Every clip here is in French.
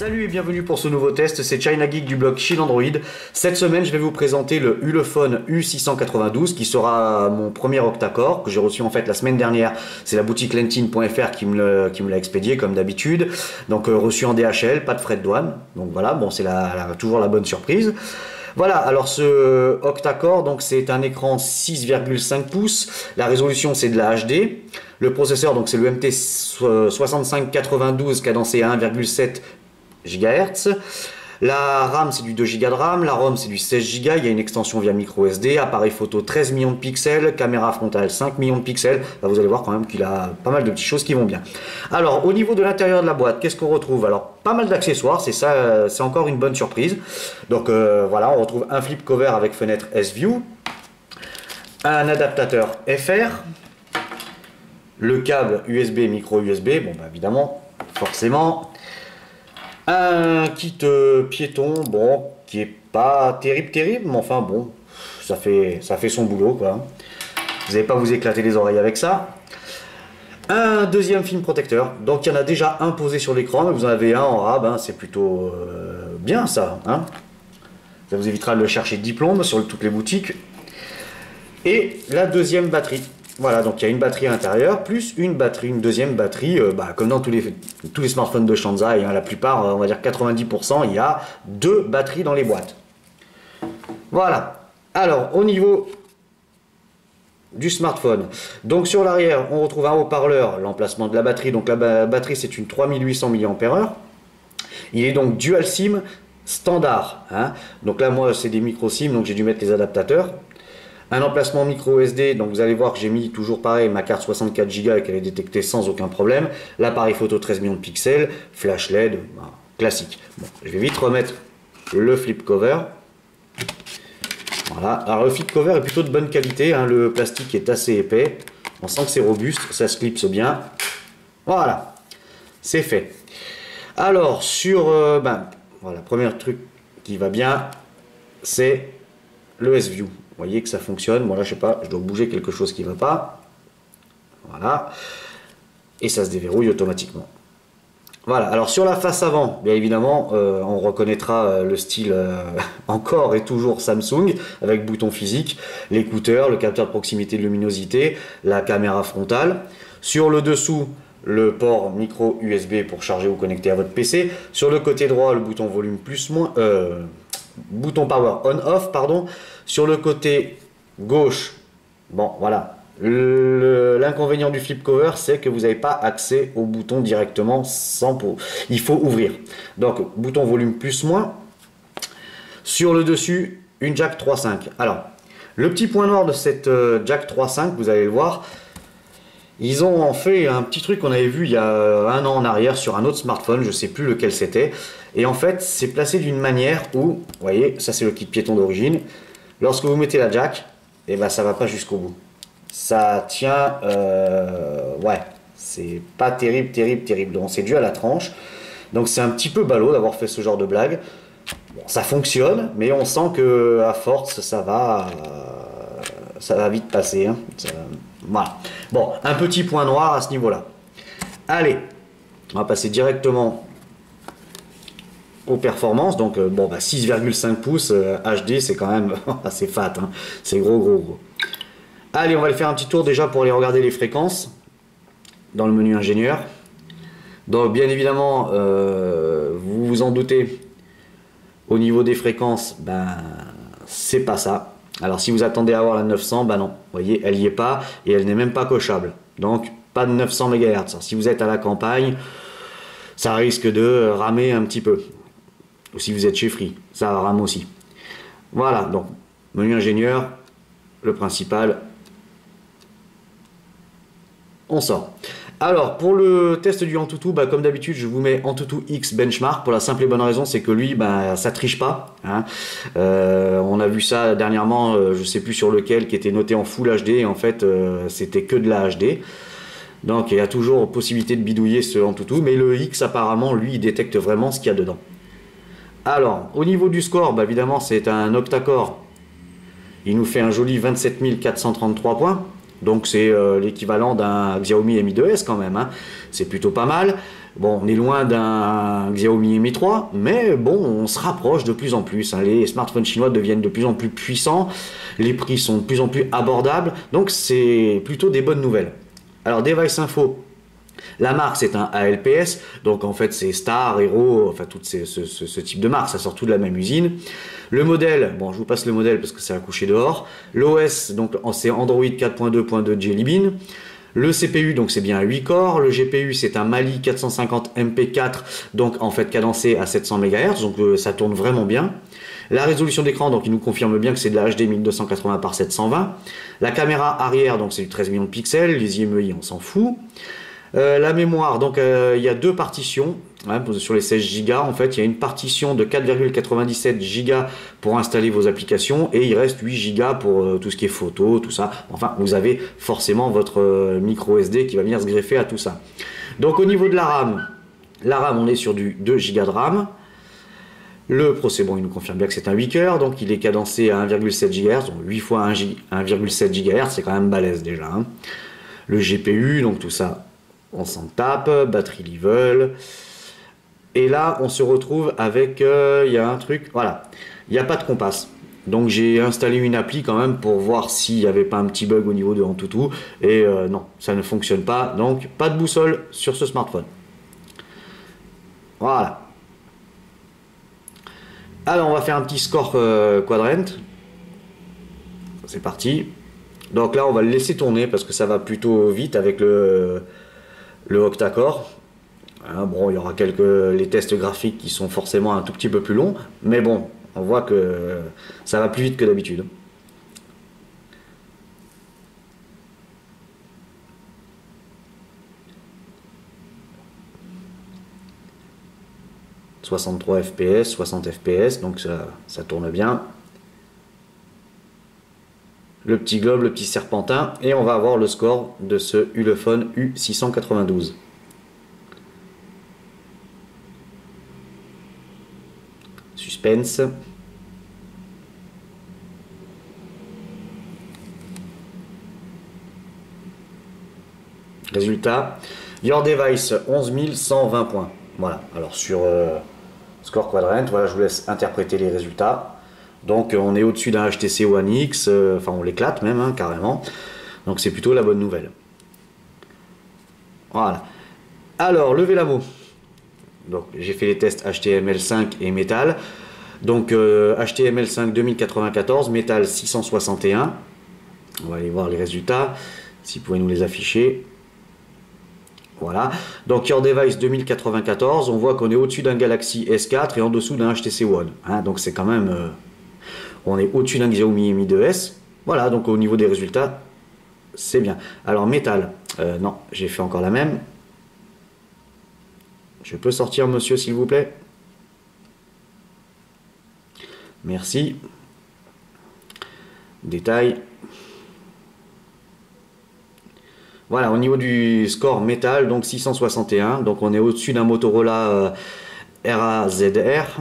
Salut et bienvenue pour ce nouveau test, c'est China Geek du blog Chill Android. Cette semaine, je vais vous présenter le Ulefone U692 qui sera mon premier octa-core que j'ai reçu en fait la semaine dernière. C'est la boutique lentine.fr qui me l'a expédié comme d'habitude. Donc reçu en DHL, pas de frais de douane. Donc voilà, bon c'est toujours la bonne surprise. Voilà, alors ce octa-core, donc c'est un écran 6,5 pouces. La résolution c'est de la HD. Le processeur donc c'est le MT6592 cadencé à 1,7 GHz. La RAM c'est du 2 Go de RAM, la ROM c'est du 16 Go, il y a une extension via micro SD, appareil photo 13 millions de pixels, caméra frontale 5 millions de pixels. Là, vous allez voir quand même qu'il a pas mal de petites choses qui vont bien. Alors au niveau de l'intérieur de la boîte, qu'est-ce qu'on retrouve? Alors pas mal d'accessoires, c'est ça, c'est encore une bonne surprise. Donc voilà, on retrouve un flip cover avec fenêtre S-View, un adaptateur FR, le câble USB, micro USB, bon bah évidemment, forcément. Un kit piéton, bon, qui est pas terrible, mais enfin bon, ça fait son boulot quoi. Vous n'allez pas vous éclater les oreilles avec ça. Un deuxième film protecteur, donc il y en a déjà un posé sur l'écran, mais vous en avez un en rab, hein, c'est plutôt bien ça. Hein. Ça vous évitera de le chercher de diplôme sur toutes les boutiques. Et la deuxième batterie. Voilà, donc il y a une batterie à l'intérieur, plus une deuxième batterie, comme dans tous les smartphones de Shanzai, hein, la plupart, on va dire 90%, il y a deux batteries dans les boîtes. Voilà, alors au niveau du smartphone, donc sur l'arrière, on retrouve un haut-parleur, l'emplacement de la batterie, donc la batterie c'est une 3800 mAh, il est donc dual SIM standard, hein. Donc là moi c'est des micro SIM, donc j'ai dû mettre les adaptateurs. Un emplacement micro SD, donc vous allez voir que j'ai mis toujours pareil ma carte 64 Go et qu'elle est détectée sans aucun problème. L'appareil photo 13 millions de pixels, flash LED, classique. Bon, je vais vite remettre le flip cover. Voilà, alors le flip cover est plutôt de bonne qualité, hein. Le plastique est assez épais, on sent que c'est robuste, ça se clipse bien. Voilà, c'est fait. Alors sur, voilà, premier truc qui va bien, c'est le S-View. Vous voyez que ça fonctionne. Bon là je sais pas, je dois bouger quelque chose qui ne va pas. Voilà. Et ça se déverrouille automatiquement. Voilà, alors sur la face avant, bien évidemment, on reconnaîtra le style encore et toujours Samsung, avec bouton physique, l'écouteur, le capteur de proximité de luminosité, la caméra frontale. Sur le dessous, le port micro USB pour charger ou connecter à votre PC. Sur le côté droit, le bouton volume plus moins... bouton power on-off, pardon. Sur le côté gauche, bon voilà, l'inconvénient du flip cover, c'est que vous n'avez pas accès au bouton directement sans pot. Il faut ouvrir. Donc, bouton volume plus moins. Sur le dessus, une jack 3.5. Alors, le petit point noir de cette jack 3.5, vous allez le voir, ils ont en fait un petit truc qu'on avait vu il y a un an en arrière sur un autre smartphone, je ne sais plus lequel c'était. Et en fait, c'est placé d'une manière où, vous voyez, ça c'est le kit piéton d'origine. Lorsque vous mettez la jack, et ben ça va pas jusqu'au bout. Ça tient, ouais, c'est pas terrible. Donc c'est dû à la tranche. Donc c'est un petit peu ballot d'avoir fait ce genre de blague. Bon, ça fonctionne, mais on sent que à force ça va vite passer. Hein. Voilà. Bon, un petit point noir à ce niveau-là. Allez, on va passer directement aux performances. Donc, bon, 6,5 pouces HD, c'est quand même assez fat. Hein. C'est gros. Allez, on va aller faire un petit tour déjà pour aller regarder les fréquences dans le menu ingénieur. Donc, bien évidemment, vous vous en doutez, au niveau des fréquences, c'est pas ça. Alors si vous attendez à avoir la 900, non, vous voyez, elle n'y est pas et elle n'est même pas cochable. Donc pas de 900 MHz. Si vous êtes à la campagne, ça risque de ramer un petit peu. Ou si vous êtes chez Free, ça rame aussi. Voilà, donc menu ingénieur, le principal, on sort. Alors pour le test du Antutu, comme d'habitude je vous mets Antutu X Benchmark pour la simple et bonne raison, c'est que lui ça triche pas, hein. On a vu ça dernièrement, je sais plus sur lequel, qui était noté en Full HD et en fait c'était que de la HD. Donc il y a toujours possibilité de bidouiller ce Antutu, mais le X apparemment lui il détecte vraiment ce qu'il y a dedans. Alors au niveau du score, évidemment c'est un octa-core, il nous fait un joli 27 433 points. Donc c'est l'équivalent d'un Xiaomi Mi 2S quand même, hein. C'est plutôt pas mal. Bon, on est loin d'un Xiaomi Mi 3, mais bon, on se rapproche de plus en plus, hein. Les smartphones chinois deviennent de plus en plus puissants, les prix sont de plus en plus abordables, donc c'est plutôt des bonnes nouvelles. Alors, Device Info, la marque c'est un ALPS, donc en fait c'est Star, Hero, enfin tout ce type de marque, ça sort tout de la même usine. Le modèle, bon je vous passe le modèle parce que c'est à coucher dehors. L'OS, donc c'est Android 4.2.2 Jelly Bean. Le CPU, donc c'est bien un 8 corps. Le GPU, c'est un Mali 450 MP4, donc en fait cadencé à 700 MHz, donc ça tourne vraiment bien. La résolution d'écran, donc il nous confirme bien que c'est de la HD 1280 par 720. La caméra arrière, donc c'est du 13 millions de pixels. Les IMEI, on s'en fout. La mémoire, donc il y a deux partitions, hein, sur les 16 Go. En fait, il y a une partition de 4,97 Go pour installer vos applications et il reste 8 Go pour tout ce qui est photo, tout ça. Enfin, vous avez forcément votre micro SD qui va venir se greffer à tout ça. Donc au niveau de la RAM, on est sur du 2 Go de RAM. Le procès, bon, il nous confirme bien que c'est un 8 coeurs, donc il est cadencé à 1,7 GHz, donc 8 fois 1,7 GHz, c'est quand même balèze déjà, hein. Le GPU, donc tout ça, on s'en tape, batterie level. Et là, on se retrouve avec, il y a un truc, voilà, il n'y a pas de compas. Donc j'ai installé une appli quand même pour voir s'il n'y avait pas un petit bug au niveau de Antutu. Et non, ça ne fonctionne pas. Donc pas de boussole sur ce smartphone. Voilà. Alors on va faire un petit score quadrant. C'est parti. Donc là on va le laisser tourner parce que ça va plutôt vite avec le octa-core. Hein, bon, il y aura les tests graphiques qui sont forcément un tout petit peu plus longs, mais bon, on voit que ça va plus vite que d'habitude. « 63 fps, 60 fps, donc ça tourne bien. Le petit globe, le petit serpentin, et on va avoir le score de ce Ulefone U692. Suspense. Résultat, Your Device 11 120 points. Voilà, alors sur score quadrant, voilà, je vous laisse interpréter les résultats. Donc on est au-dessus d'un HTC One X, enfin on l'éclate même, hein, carrément. Donc c'est plutôt la bonne nouvelle. Voilà. Alors, le Vélamo. Donc j'ai fait les tests HTML5 et Metal. Donc HTML5 2094, Metal 661. On va aller voir les résultats, si vous pouvez nous les afficher. Voilà, donc Your Device 2094, on voit qu'on est au-dessus d'un Galaxy S4 et en dessous d'un HTC One, hein, donc c'est quand même, on est au-dessus d'un Xiaomi Mi 2S, voilà, donc au niveau des résultats, c'est bien. Alors Metal, non, j'ai fait encore la même. Je peux sortir monsieur s'il vous plaît? Merci. Détail. Voilà, au niveau du score métal, donc 661, donc on est au-dessus d'un Motorola RAZR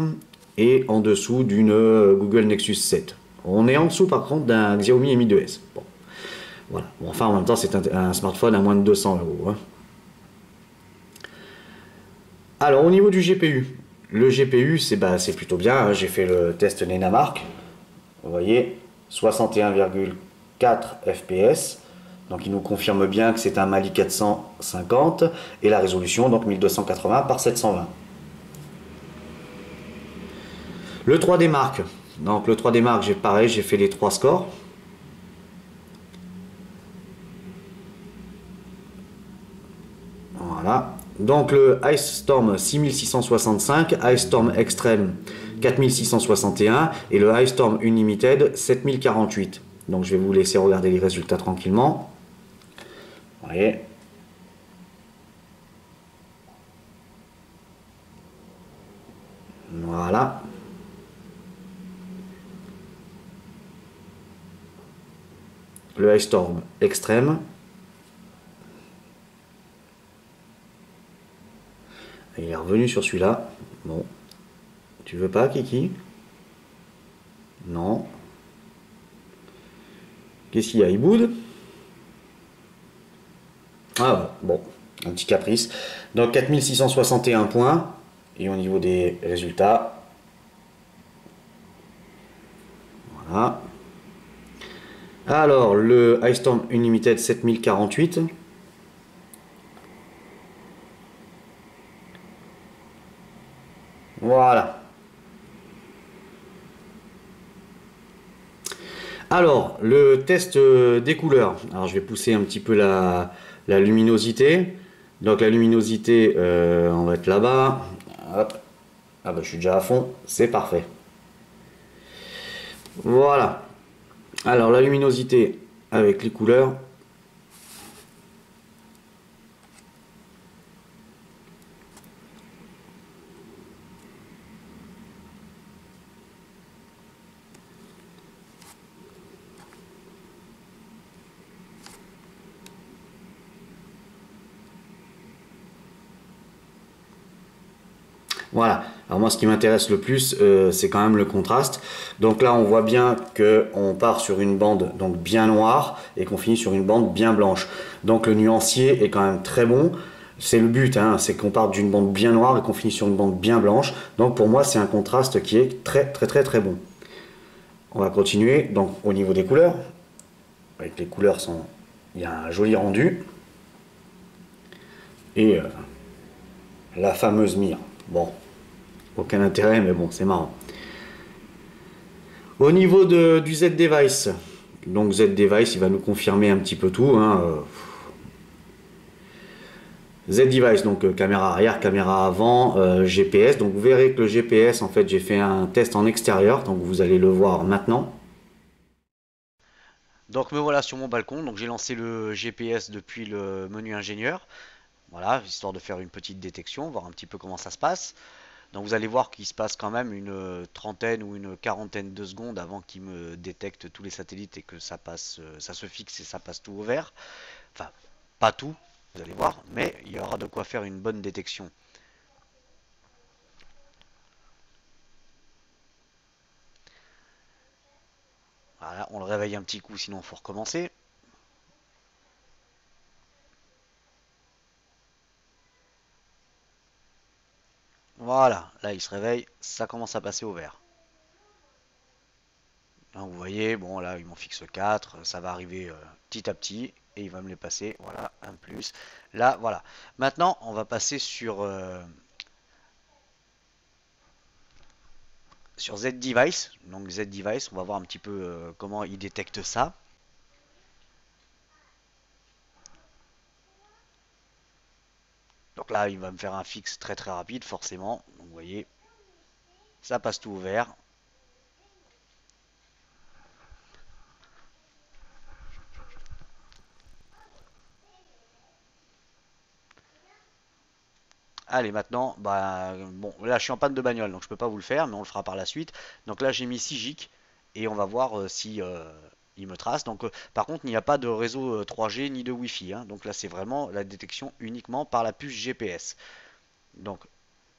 et en dessous d'une Google Nexus 7. On est en dessous par contre d'un Xiaomi Mi 2S. Bon, voilà. Bon, enfin en même temps c'est un smartphone à moins de 200 €. Hein. Alors au niveau du GPU, le GPU c'est plutôt bien, hein. J'ai fait le test Nenamark, vous voyez, 61,4 fps. Donc il nous confirme bien que c'est un Mali 450 et la résolution donc 1280 par 720. Le 3D Mark. Donc le 3D Mark, j'ai fait les 3 scores. Voilà. Donc le Ice Storm 6665, Ice Storm Extreme 4661 et le Ice Storm Unlimited 7048. Donc je vais vous laisser regarder les résultats tranquillement. Vous voyez. Voilà. Le Ice Storm Extreme. Il est revenu sur celui-là. Bon. Tu veux pas, Kiki? Non. Qu'est-ce qu'il y a? Il boude? Ah ouais, bon. un petit caprice. Donc 4661 points. Et au niveau des résultats, voilà. Alors le Ice Storm Unlimited 7048. Voilà. Alors, le test des couleurs. Alors, je vais pousser un petit peu la luminosité. Donc, la luminosité, on va être là-bas. Hop. Ah bah, je suis déjà à fond. C'est parfait. Voilà. Alors, la luminosité avec les couleurs. Voilà, alors moi ce qui m'intéresse le plus c'est quand même le contraste. Donc là on voit bien qu'on part sur une bande donc bien noire et qu'on finit sur une bande bien blanche. Donc le nuancier est quand même très bon. C'est le but, hein, c'est qu'on parte d'une bande bien noire et qu'on finit sur une bande bien blanche. Donc pour moi c'est un contraste qui est très bon. On va continuer donc au niveau des couleurs. Avec les couleurs sont, il y a un joli rendu. Et la fameuse mire. Bon, aucun intérêt, mais bon, c'est marrant. Au niveau du Z-Device, donc Z-Device, il va nous confirmer un petit peu tout. Hein. Z-Device, donc caméra arrière, caméra avant, GPS. Donc vous verrez que le GPS, en fait, j'ai fait un test en extérieur, donc vous allez le voir maintenant. Donc me voilà sur mon balcon, donc j'ai lancé le GPS depuis le menu ingénieur. Voilà, histoire de faire une petite détection, voir un petit peu comment ça se passe. Donc vous allez voir qu'il se passe quand même une trentaine ou une quarantaine de secondes avant qu'il me détecte tous les satellites et que ça passe, ça se fixe et ça passe tout au vert. Enfin, pas tout, vous allez voir, mais il y aura de quoi faire une bonne détection. Voilà, on le réveille un petit coup, sinon il faut recommencer. Voilà, là il se réveille, ça commence à passer au vert. Là, vous voyez, bon là il m'en fixe 4, ça va arriver petit à petit et il va me les passer, voilà, un plus. Là, voilà. Maintenant, on va passer sur Z-Device. Donc Z-Device, on va voir un petit peu comment il détecte ça. Donc là, il va me faire un fixe très rapide, forcément. Donc vous voyez, ça passe tout au vert. Allez, maintenant, bah, bon, là je suis en panne de bagnole, donc je peux pas vous le faire, mais on le fera par la suite. Donc là j'ai mis 6 gigs et on va voir si il me trace. Donc par contre, il n'y a pas de réseau 3G ni de Wi-Fi, hein. Donc là c'est vraiment la détection uniquement par la puce GPS. Donc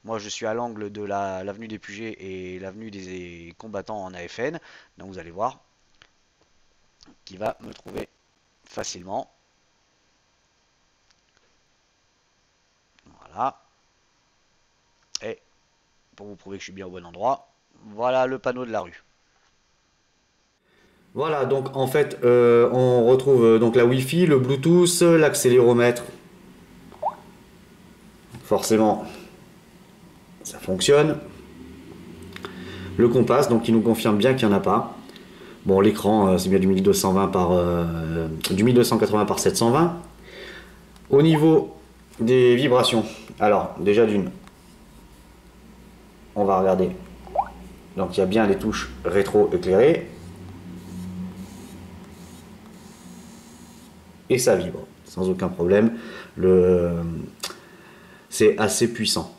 moi je suis à l'angle de l'avenue des Puget et l'avenue des combattants en AFN. Donc vous allez voir qu'il va me trouver facilement. Voilà. Et pour vous prouver que je suis bien au bon endroit, voilà le panneau de la rue. Voilà, donc en fait, on retrouve donc la Wi-Fi, le Bluetooth, l'accéléromètre. Forcément, ça fonctionne. Le compas, donc il nous confirme bien qu'il n'y en a pas. Bon, l'écran, c'est bien du 1220 du 1280 par 720. Au niveau des vibrations, alors déjà d'une, on va regarder. Donc il y a bien les touches rétro éclairées. Et ça vibre, sans aucun problème. C'est assez puissant.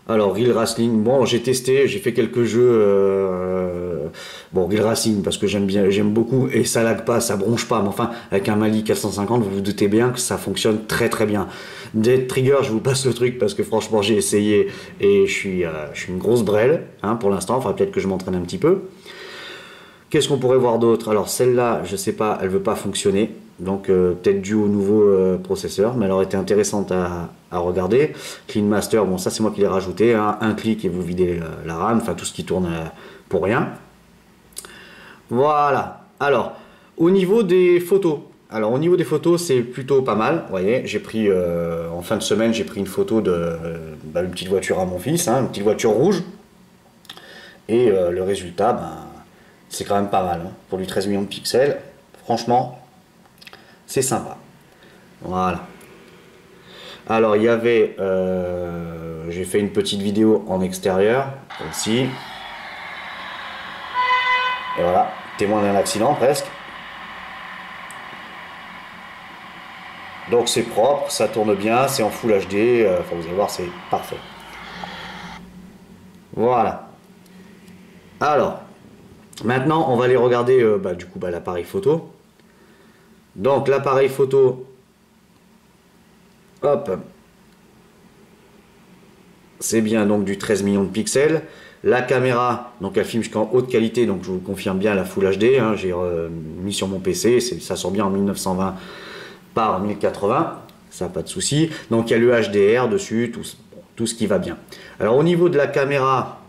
Alors, Real Racing, bon, j'ai testé, j'ai fait quelques jeux. Bon, Real Racing, parce que j'aime beaucoup, et ça lag pas, ça bronche pas, mais enfin, avec un Mali 450, vous vous doutez bien que ça fonctionne très bien. Dead Trigger, je vous passe le truc, parce que franchement, j'ai essayé, et je suis une grosse brêle, hein, pour l'instant, enfin, peut-être que je m'entraîne un petit peu. Qu'est-ce qu'on pourrait voir d'autre? Alors, celle-là, je sais pas, elle veut pas fonctionner. donc peut-être dû au nouveau processeur, mais elle aurait été intéressante à regarder. Clean Master, bon ça c'est moi qui l'ai rajouté, hein. Un clic et vous videz la RAM, enfin tout ce qui tourne pour rien. Voilà. Alors, au niveau des photos. Alors, au niveau des photos, c'est plutôt pas mal. Vous voyez, j'ai pris, en fin de semaine, j'ai pris une photo de une petite voiture à mon fils, hein, une petite voiture rouge. Et le résultat, c'est quand même pas mal. Hein. Pour du 13 millions de pixels, franchement, c'est sympa. Voilà. Alors, il y avait, j'ai fait une petite vidéo en extérieur, aussi. Et voilà, témoin d'un accident presque. Donc c'est propre, ça tourne bien, c'est en Full HD, enfin, vous allez voir, c'est parfait. Voilà. Alors, maintenant on va aller regarder du coup l'appareil photo. Donc l'appareil photo, hop, c'est bien donc du 13 millions de pixels. La caméra, donc elle filme jusqu'en haute qualité, donc je vous confirme bien la Full HD, hein, j'ai mis sur mon PC, ça sort bien en 1920 par 1080, ça pas de souci. Donc il y a le HDR dessus, tout ce qui va bien. Alors au niveau de la caméra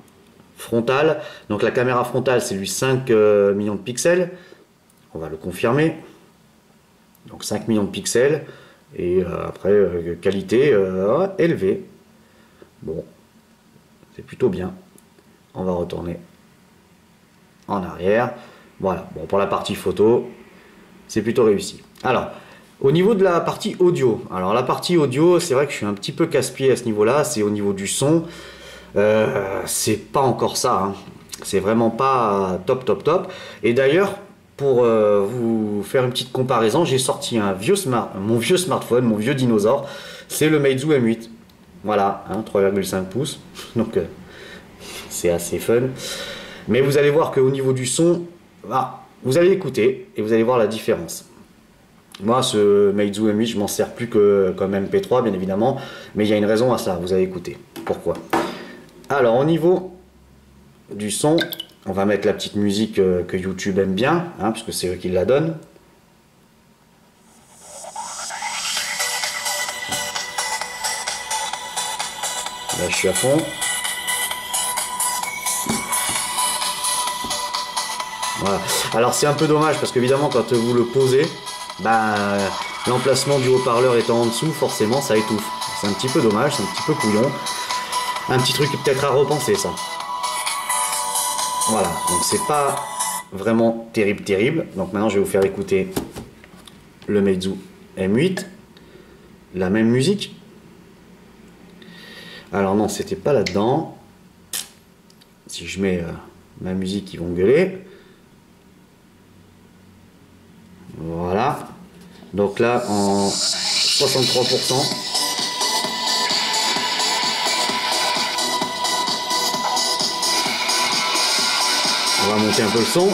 frontale, donc la caméra frontale c'est lui 5 millions de pixels, on va le confirmer. Donc 5 millions de pixels, et après qualité élevée. Bon, c'est plutôt bien. On va retourner en arrière. Voilà, bon pour la partie photo, c'est plutôt réussi. Alors, au niveau de la partie audio, alors la partie audio, c'est vrai que je suis un petit peu casse-pied à ce niveau-là, c'est au niveau du son, c'est pas encore ça, hein. C'est vraiment pas top. Et d'ailleurs, pour vous faire une petite comparaison, j'ai sorti mon vieux smartphone, mon vieux dinosaure, c'est le Meizu M8. Voilà, hein, 3,5 pouces, donc c'est assez fun. Mais vous allez voir qu'au niveau du son, vous allez écouter et vous allez voir la différence. Moi, ce Meizu M8, je m'en sers plus que comme MP3, bien évidemment, mais il y a une raison à ça, vous allez écouter. Pourquoi? Alors, au niveau du son, on va mettre la petite musique que YouTube aime bien, hein, puisque c'est eux qui la donnent. Là, je suis à fond. Voilà. Alors, c'est un peu dommage, parce qu'évidemment, quand vous le posez, l'emplacement du haut-parleur étant en dessous, forcément ça étouffe. C'est un petit peu dommage, c'est un petit peu couillon. Un petit truc peut-être à repenser ça. Voilà, donc c'est pas vraiment terrible. Donc maintenant je vais vous faire écouter le Meizu M8. La même musique. Alors non, c'était pas là-dedans. Si je mets ma musique, ils vont gueuler. Voilà. Donc là, en 63%. On va monter un peu le son.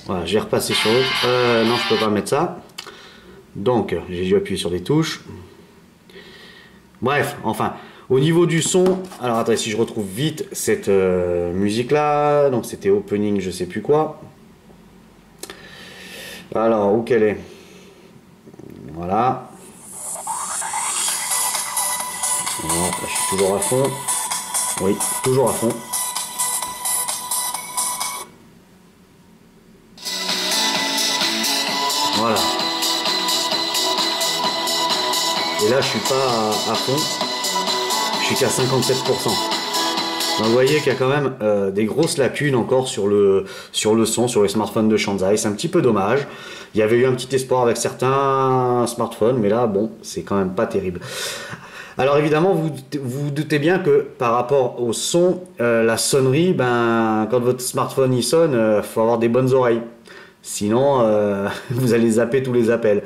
Voilà, j'ai repassé sur l'autre. Non, je peux pas mettre ça. Donc, j'ai dû appuyer sur des touches. Bref, enfin, au niveau du son, alors attendez, si je retrouve vite cette musique-là, donc c'était opening, je sais plus quoi. Alors, où qu'elle est? Voilà. Voilà, là, je suis toujours à fond. Oui, toujours à fond. Voilà. Et là, je suis pas à fond. Je suis qu'à 57%. Donc, vous voyez qu'il y a quand même des grosses lacunes encore sur le son, sur les smartphones de Shanzai. C'est un petit peu dommage. Il y avait eu un petit espoir avec certains smartphones, mais là, bon, c'est quand même pas terrible. Alors évidemment, vous doutez bien que par rapport au son, la sonnerie, quand votre smartphone y sonne, faut avoir des bonnes oreilles. Sinon, vous allez zapper tous les appels.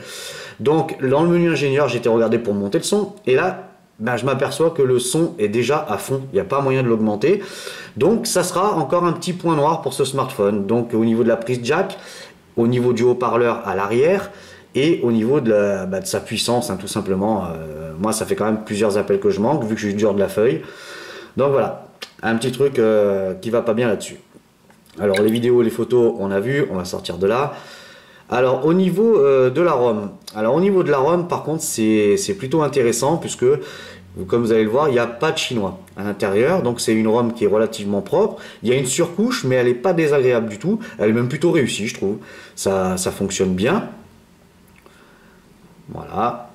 Donc, dans le menu ingénieur, j'ai été regarder pour monter le son. Et là, ben, je m'aperçois que le son est déjà à fond, il n'y a pas moyen de l'augmenter. Donc ça sera encore un petit point noir pour ce smartphone. Donc au niveau de la prise jack, au niveau du haut-parleur à l'arrière et au niveau de, de sa puissance, hein, tout simplement. Moi ça fait quand même plusieurs appels que je manque vu que je suis dur de la feuille. Donc voilà, un petit truc qui va pas bien là-dessus. Alors les vidéos, les photos, on a vu, on va sortir de là. Alors au niveau de la ROM, par contre c'est plutôt intéressant puisque comme vous allez le voir, il n'y a pas de chinois à l'intérieur, donc c'est une ROM qui est relativement propre. Il y a une surcouche mais elle n'est pas désagréable du tout, elle est même plutôt réussie je trouve, ça fonctionne bien. Voilà,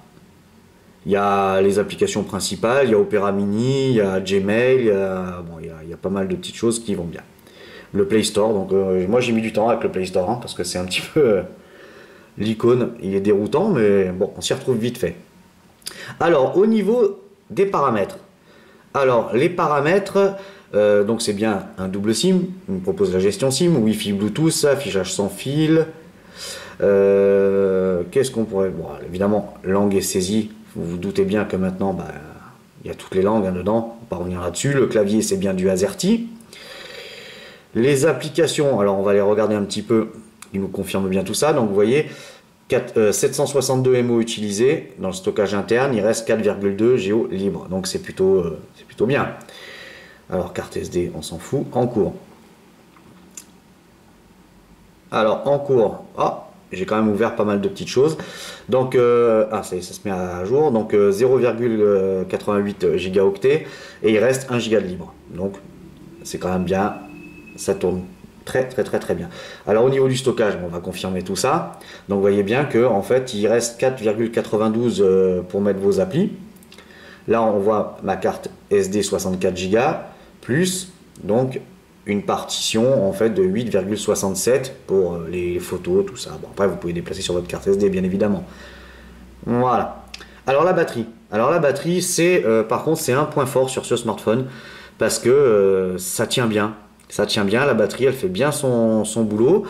il y a les applications principales, il y a Opera Mini, il y a Gmail, il y a pas mal de petites choses qui vont bien. Le Play Store, donc moi j'ai mis du temps avec le Play Store hein, parce que c'est un petit peu... l'icône, il est déroutant, mais bon, on s'y retrouve vite fait. Alors, au niveau des paramètres. Alors, les paramètres, donc c'est bien un double SIM. On me propose la gestion SIM, Wi-Fi, Bluetooth, affichage sans fil. Qu'est-ce qu'on pourrait... Bon, évidemment, langue et saisie. Vous vous doutez bien que maintenant, il y a toutes les langues hein, dedans. On va pas revenir là-dessus. Le clavier, c'est bien du AZERTY. Les applications, alors on va les regarder un petit peu. Il nous confirme bien tout ça. Donc vous voyez, 762 MO utilisés. Dans le stockage interne, il reste 4,2 Go libre. Donc c'est plutôt bien. Alors carte SD, on s'en fout. En cours. Alors en cours, j'ai quand même ouvert pas mal de petites choses. Donc, ça y est, ça se met à jour. Donc 0,88 gigaoctets. Et il reste 1 giga de libre. Donc c'est quand même bien. Ça tourne très bien. Alors au niveau du stockage, on va confirmer tout ça. Donc vous voyez bien que en fait il reste 4,92 pour mettre vos applis. Là on voit ma carte SD 64 Go plus donc une partition en fait de 8,67 pour les photos, tout ça. Bon, après vous pouvez déplacer sur votre carte SD bien évidemment. Voilà. Alors la batterie c'est par contre c'est un point fort sur ce smartphone parce que ça tient bien. Ça tient bien, la batterie, elle fait bien son boulot.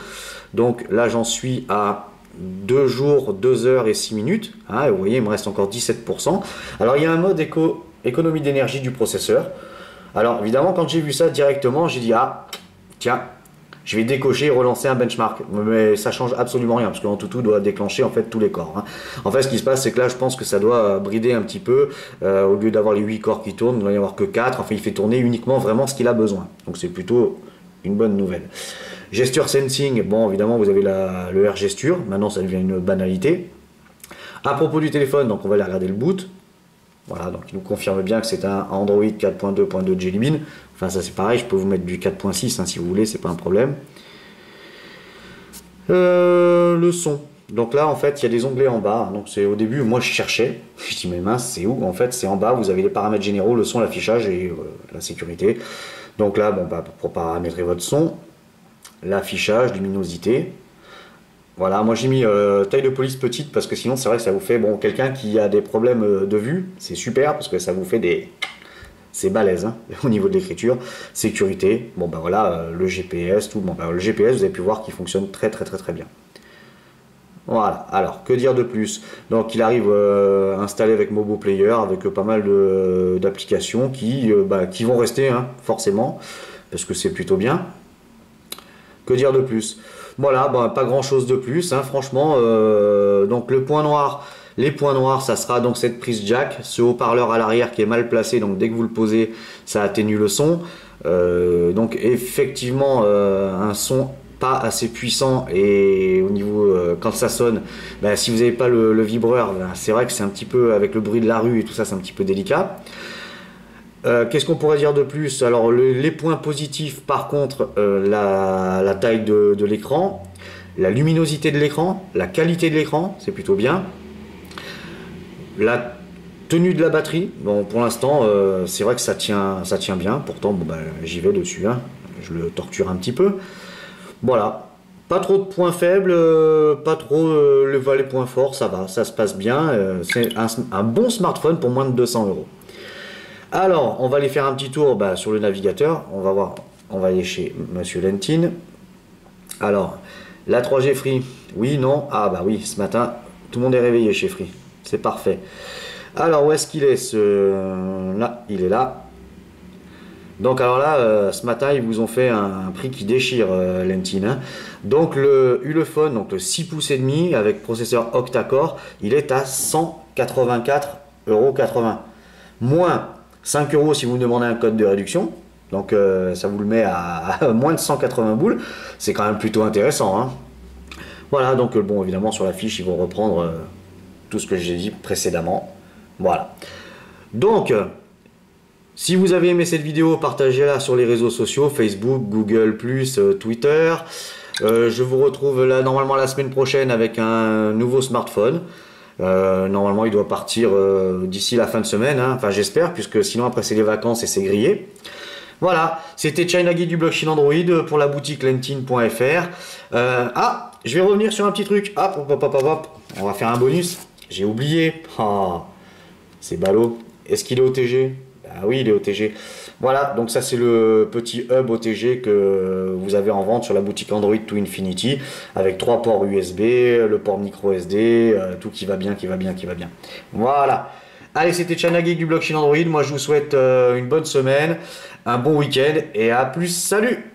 Donc là, j'en suis à 2 jours, 2 heures et 6 minutes. Hein, et vous voyez, il me reste encore 17%. Alors, il y a un mode économie d'énergie du processeur. Alors, évidemment, quand j'ai vu ça directement, j'ai dit, ah, tiens, je vais décocher et relancer un benchmark. Mais ça change absolument rien, parce que l'Antutu doit déclencher en fait tous les corps. Hein. En fait, ce qui se passe, c'est que là, je pense que ça doit brider un petit peu. Au lieu d'avoir les 8 corps qui tournent, il ne doit y avoir que 4. Enfin, il fait tourner uniquement vraiment ce qu'il a besoin. Donc, c'est plutôt une bonne nouvelle. Gesture Sensing, bon, évidemment, vous avez le Air Gesture. Maintenant, ça devient une banalité. À propos du téléphone, donc on va aller regarder le boot. Voilà, donc il nous confirme bien que c'est un Android 4.2.2 Jelly Bean. Enfin, ça c'est pareil, je peux vous mettre du 4.6 hein, si vous voulez, c'est pas un problème. Le son. Donc là, en fait, il y a des onglets en bas. Donc c'est au début, moi je cherchais. Je dis, mais mince, c'est où? En fait, c'est en bas, vous avez les paramètres généraux, le son, l'affichage et la sécurité. Donc là, bon, pour paramétrer votre son, l'affichage, luminosité. Voilà, moi j'ai mis taille de police petite parce que sinon c'est vrai que ça vous fait, bon, quelqu'un qui a des problèmes de vue, c'est super parce que ça vous fait des... C'est balèze hein, au niveau de l'écriture. Sécurité, bon ben voilà, le GPS, tout. Bon ben, le GPS, vous avez pu voir qu'il fonctionne très bien. Voilà, alors que dire de plus? Donc il arrive installé avec Mobo Player, avec pas mal d'applications qui vont rester hein, forcément, parce que c'est plutôt bien. Que dire de plus? Voilà, pas grand chose de plus, hein, franchement. Donc le point noir, les points noirs, ça sera donc cette prise jack, ce haut-parleur à l'arrière qui est mal placé, donc dès que vous le posez, ça atténue le son. Donc effectivement, un son pas assez puissant et au niveau quand ça sonne, si vous n'avez pas le vibreur, c'est vrai que c'est un petit peu avec le bruit de la rue et tout ça, c'est un petit peu délicat. Qu'est-ce qu'on pourrait dire de plus? Alors les points positifs par contre, la taille de l'écran, la luminosité de l'écran, la qualité de l'écran, c'est plutôt bien. La tenue de la batterie, bon pour l'instant c'est vrai que ça tient bien, pourtant bon, j'y vais dessus, hein. Je le torture un petit peu. Voilà, pas trop de points faibles, pas trop les points forts, ça va, ça se passe bien, c'est un bon smartphone pour moins de 200 €. Alors, on va aller faire un petit tour sur le navigateur. On va voir, on va aller chez Monsieur Lentin. Alors, la 3G Free, oui, non. Ah bah oui, ce matin, tout le monde est réveillé chez Free. C'est parfait. Alors, où est-ce qu'il est ce... Là, il est là. Donc alors là, ce matin, ils vous ont fait un prix qui déchire, Lentine, hein. Donc le Ulefone, donc le 6 pouces et demi avec processeur octa-core, il est à 184,80 €. Moins 5 € si vous me demandez un code de réduction. Donc ça vous le met à moins de 180 boules. C'est quand même plutôt intéressant, hein. Voilà, donc bon, évidemment, sur la fiche, ils vont reprendre tout ce que j'ai dit précédemment. Voilà. Donc, si vous avez aimé cette vidéo, partagez-la sur les réseaux sociaux, Facebook, Google+, Twitter. Je vous retrouve là normalement la semaine prochaine avec un nouveau smartphone. Normalement, il doit partir d'ici la fin de semaine, hein. Enfin, j'espère, puisque sinon après c'est les vacances et c'est grillé. Voilà, c'était China Geek du blockchain Android pour la boutique lentine.fr. Ah, je vais revenir sur un petit truc. Hop, hop, hop, hop, hop. On va faire un bonus. J'ai oublié. Oh, c'est ballot. Est-ce qu'il est OTG? Ah oui, il est OTG. Voilà, donc ça c'est le petit hub OTG que vous avez en vente sur la boutique Android to Infinity avec 3 ports USB, le port micro SD, tout qui va bien, qui va bien, qui va bien. Voilà. Allez, c'était China Geek du blockchain Android. Moi, je vous souhaite une bonne semaine, un bon week-end et à plus. Salut!